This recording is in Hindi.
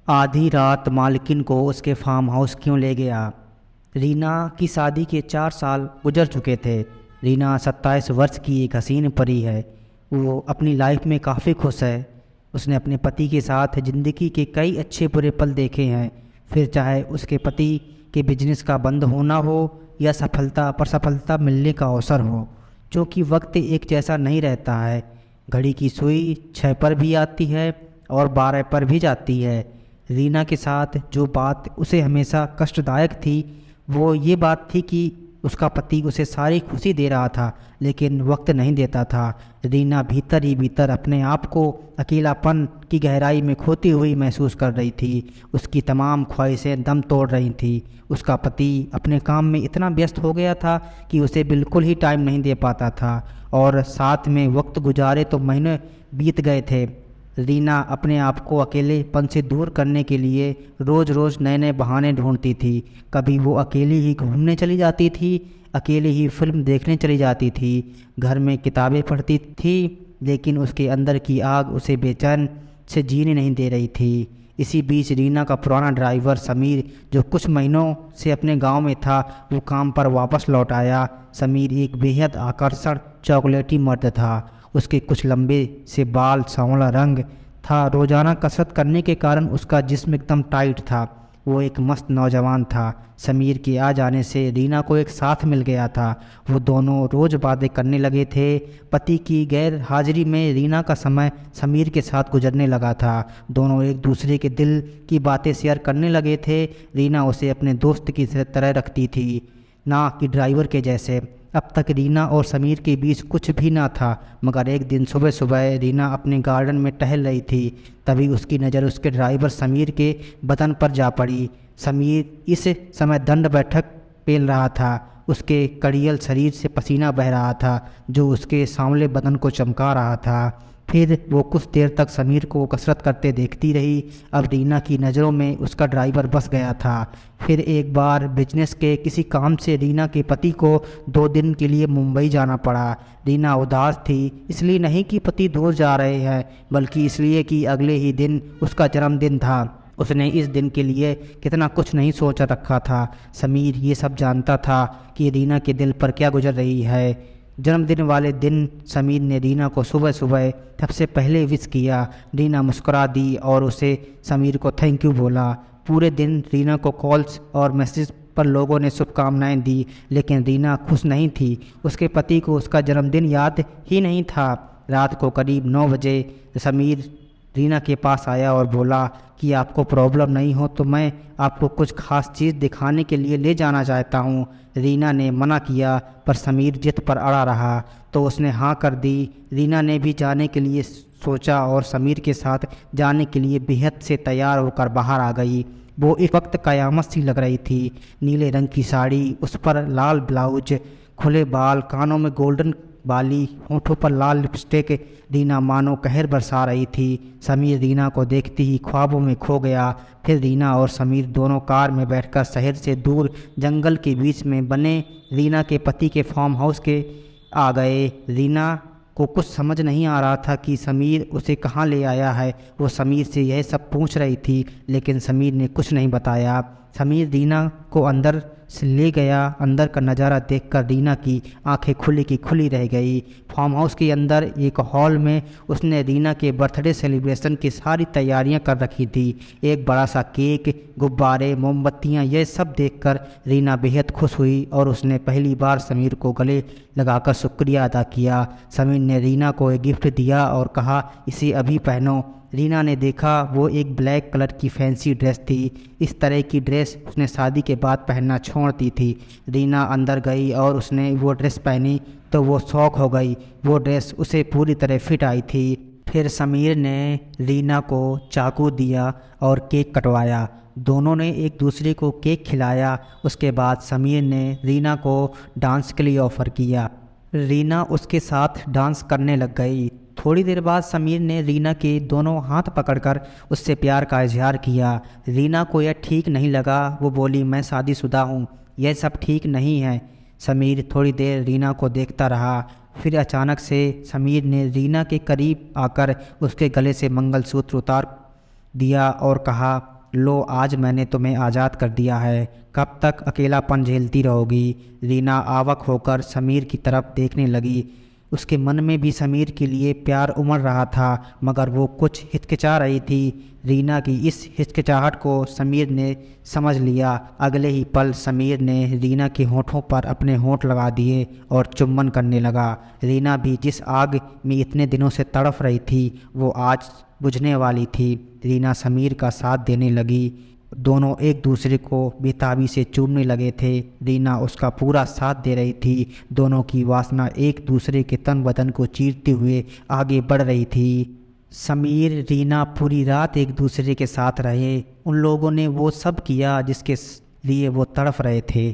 आधी रात मालकिन को उसके फार्म हाउस क्यों ले गया। रीना की शादी के 4 साल गुजर चुके थे। रीना 27 वर्ष की एक हसीन परी है। वो अपनी लाइफ में काफ़ी खुश है। उसने अपने पति के साथ ज़िंदगी के कई अच्छे बुरे पल देखे हैं। फिर चाहे उसके पति के बिजनेस का बंद होना हो या सफलता पर सफलता मिलने का अवसर हो, क्योंकि वक्त एक जैसा नहीं रहता है। घड़ी की सुई 6 पर भी आती है और 12 पर भी जाती है। रीना के साथ जो बात उसे हमेशा कष्टदायक थी वो ये बात थी कि उसका पति उसे सारी खुशी दे रहा था, लेकिन वक्त नहीं देता था। रीना भीतर ही भीतर अपने आप को अकेलापन की गहराई में खोती हुई महसूस कर रही थी। उसकी तमाम ख्वाहिशें दम तोड़ रही थी। उसका पति अपने काम में इतना व्यस्त हो गया था कि उसे बिल्कुल ही टाइम नहीं दे पाता था, और साथ में वक्त गुजारे तो महीने बीत गए थे। रीना अपने आप को अकेलेपन से दूर करने के लिए रोज़ रोज़ नए नए बहाने ढूंढती थी। कभी वो अकेली ही घूमने चली जाती थी, अकेली ही फिल्म देखने चली जाती थी, घर में किताबें पढ़ती थी, लेकिन उसके अंदर की आग उसे बेचैन से जीने नहीं दे रही थी। इसी बीच रीना का पुराना ड्राइवर समीर, जो कुछ महीनों से अपने गांव में था, वो काम पर वापस लौट आया। समीर एक बेहद आकर्षण चॉकलेटी मर्द था। उसके कुछ लंबे से बाल, सांवला रंग था। रोज़ाना कसरत करने के कारण उसका जिस्म एकदम टाइट था। वो एक मस्त नौजवान था। समीर के आ जाने से रीना को एक साथ मिल गया था। वो दोनों रोज़ बातें करने लगे थे। पति की गैर हाजिरी में रीना का समय समीर के साथ गुजरने लगा था। दोनों एक दूसरे के दिल की बातें शेयर करने लगे थे। रीना उसे अपने दोस्त की तरह रखती थी, ना कि ड्राइवर के जैसे। अब तक रीना और समीर के बीच कुछ भी ना था, मगर एक दिन सुबह सुबह रीना अपने गार्डन में टहल रही थी। तभी उसकी नज़र उसके ड्राइवर समीर के बदन पर जा पड़ी। समीर इस समय दंड बैठक पेल रहा था। उसके कड़ियल शरीर से पसीना बह रहा था, जो उसके सांवले बदन को चमका रहा था। फिर वो कुछ देर तक समीर को कसरत करते देखती रही। अब रीना की नज़रों में उसका ड्राइवर बस गया था। फिर एक बार बिजनेस के किसी काम से रीना के पति को 2 दिन के लिए मुंबई जाना पड़ा। रीना उदास थी, इसलिए नहीं कि पति दूर जा रहे हैं, बल्कि इसलिए कि अगले ही दिन उसका जन्मदिन था। उसने इस दिन के लिए कितना कुछ नहीं सोच रखा था। समीर ये सब जानता था कि रीना के दिल पर क्या गुजर रही है। जन्मदिन वाले दिन समीर ने रीना को सुबह सुबह सबसे पहले विश किया। रीना मुस्कुरा दी और उसे समीर को थैंक यू बोला। पूरे दिन रीना को कॉल्स और मैसेज पर लोगों ने शुभकामनाएं दी, लेकिन रीना खुश नहीं थी। उसके पति को उसका जन्मदिन याद ही नहीं था। रात को करीब 9 बजे समीर रीना के पास आया और बोला कि आपको प्रॉब्लम नहीं हो तो मैं आपको कुछ खास चीज़ दिखाने के लिए ले जाना चाहता हूँ। रीना ने मना किया, पर समीर जिद पर अड़ा रहा, तो उसने हाँ कर दी। रीना ने भी जाने के लिए सोचा और समीर के साथ जाने के लिए बेहद से तैयार होकर बाहर आ गई। वो इस वक्त कयामत सी लग रही थी। नीले रंग की साड़ी, उस पर लाल ब्लाउज, खुले बाल, कानों में गोल्डन बाली, होठों पर लाल लिपस्टिक। रीना मानो कहर बरसा रही थी। समीर रीना को देखते ही ख्वाबों में खो गया। फिर रीना और समीर दोनों कार में बैठकर शहर से दूर जंगल के बीच में बने रीना के पति के फार्म हाउस के आ गए। रीना को कुछ समझ नहीं आ रहा था कि समीर उसे कहाँ ले आया है। वो समीर से यह सब पूछ रही थी, लेकिन समीर ने कुछ नहीं बताया। समीर रीना को अंदर से ले गया। अंदर का नज़ारा देखकर रीना की आंखें खुली की खुली रह गई। फार्म हाउस के अंदर एक हॉल में उसने रीना के बर्थडे सेलिब्रेशन की सारी तैयारियां कर रखी थी। एक बड़ा सा केक, गुब्बारे, मोमबत्तियां, यह सब देखकर रीना बेहद खुश हुई और उसने पहली बार समीर को गले लगाकर शुक्रिया अदा किया। समीर ने रीना को एक गिफ्ट दिया और कहा, इसे अभी पहनो। रीना ने देखा, वो एक ब्लैक कलर की फैंसी ड्रेस थी। इस तरह की ड्रेस उसने शादी के बाद पहनना छोड़ दी थी। रीना अंदर गई और उसने वो ड्रेस पहनी तो वो शौक हो गई। वो ड्रेस उसे पूरी तरह फिट आई थी। फिर समीर ने रीना को चाकू दिया और केक कटवाया। दोनों ने एक दूसरे को केक खिलाया। उसके बाद समीर ने रीना को डांस के लिए ऑफ़र किया। रीना उसके साथ डांस करने लग गई। थोड़ी देर बाद समीर ने रीना के दोनों हाथ पकड़कर उससे प्यार का इजहार किया। रीना को यह ठीक नहीं लगा। वो बोली, मैं शादीशुदा हूँ, यह सब ठीक नहीं है। समीर थोड़ी देर रीना को देखता रहा। फिर अचानक से समीर ने रीना के करीब आकर उसके गले से मंगलसूत्र उतार दिया और कहा, लो आज मैंने तुम्हें आज़ाद कर दिया है, कब तक अकेलापन झेलती रहोगी। रीना आवाक होकर समीर की तरफ देखने लगी। उसके मन में भी समीर के लिए प्यार उमड़ रहा था, मगर वो कुछ हिचकिचा रही थी। रीना की इस हिचकिचाहट को समीर ने समझ लिया। अगले ही पल समीर ने रीना के होठों पर अपने होंठ लगा दिए और चुम्बन करने लगा। रीना भी जिस आग में इतने दिनों से तड़फ रही थी वो आज बुझने वाली थी। रीना समीर का साथ देने लगी। दोनों एक दूसरे को बेताबी से चूमने लगे थे। रीना उसका पूरा साथ दे रही थी। दोनों की वासना एक दूसरे के तन बदन को चीरते हुए आगे बढ़ रही थी। समीर रीना पूरी रात एक दूसरे के साथ रहे। उन लोगों ने वो सब किया जिसके लिए वो तड़फ रहे थे।